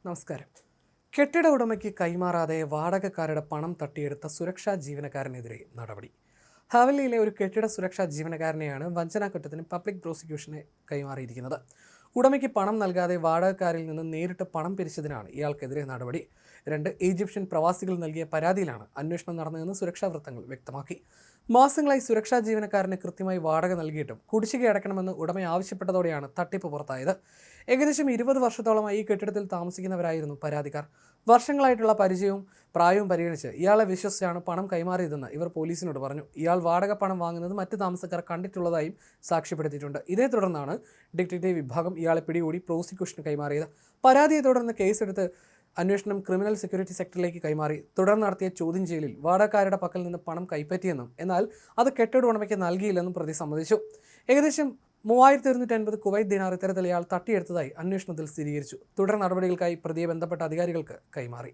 നമസ്കാരം. കെട്ടിട ഉടമയ്ക്ക് കൈമാറാതെ വാടകക്കാരുടെ പണം തട്ടിയെടുത്ത സുരക്ഷാ ജീവനക്കാരനെതിരെ നടപടി. ഹവലിയിലെ ഒരു കെട്ടിട സുരക്ഷാ ജീവനക്കാരനെയാണ് വഞ്ചനാക്കുറ്റത്തിന് പബ്ലിക് പ്രോസിക്യൂഷന് കൈമാറിയിരിക്കുന്നത്. ഉടമയ്ക്ക് പണം നൽകാതെ വാടകക്കാരിൽ നിന്ന് നേരിട്ട് പണം പിരിച്ചതിനാണ് ഇയാൾക്കെതിരെ നടപടി. 2 ഈജിപ്ഷ്യൻ പ്രവാസികൾ നൽകിയ പരാതിയിലാണ് അന്വേഷണം നടന്നതെന്ന് സുരക്ഷാ വൃത്തങ്ങൾ വ്യക്തമാക്കി. മാസങ്ങളായി സുരക്ഷാ ജീവനക്കാരന് കൃത്യമായി വാടക നൽകിയിട്ടും കുടിശ്ശിക അടയ്ക്കണമെന്ന് ഉടമ ആവശ്യപ്പെട്ടതോടെയാണ് തട്ടിപ്പ് പുറത്തായത്. ഏകദേശം 20 വർഷത്തോളമായി ഈ കെട്ടിടത്തിൽ താമസിക്കുന്നവരായിരുന്നു പരാതിക്കാർ. വർഷങ്ങളായിട്ടുള്ള പരിചയവും പ്രായവും പരിഗണിച്ച് ഇയാളെ വിശ്വസിച്ചാണ് പണം കൈമാറിയതെന്ന് ഇവർ പോലീസിനോട് പറഞ്ഞു. ഇയാൾ വാടക പണം വാങ്ങുന്നത് മറ്റ് താമസക്കാർ കണ്ടിട്ടുള്ളതായും സാക്ഷ്യപ്പെടുത്തിയിട്ടുണ്ട്. ഇതേ തുടർന്നാണ് ഡിറ്റക്റ്റീവ് വിഭാഗം ഇയാളെ പിടികൂടി പ്രോസിക്യൂഷന് കൈമാറിയത്. പരാതിയെ തുടർന്ന് കേസെടുത്ത് അന്വേഷണം ക്രിമിനൽ സെക്യൂരിറ്റി സെക്ടറിലേക്ക് കൈമാറി. തുടർന്ന് നടത്തിയ ചോദ്യം ചെയ്യലിൽ വാടകക്കാരുടെ പക്കൽ നിന്ന് പണം കൈപ്പറ്റിയെന്നും എന്നാൽ അത് കെട്ടിട ഉടമയ്ക്ക് നൽകിയില്ലെന്നും പ്രതി സമ്മതിച്ചു. ഏകദേശം 3150 കുവൈറ്റ് ദിനാർ ഇത്തരത്തിൽ ഇയാൾ തട്ടിയെടുത്തതായി അന്വേഷണത്തിൽ സ്ഥിരീകരിച്ചു. തുടർ നടപടികൾക്കായി പ്രതിയെ ബന്ധപ്പെട്ട അധികാരികൾക്ക് കൈമാറി.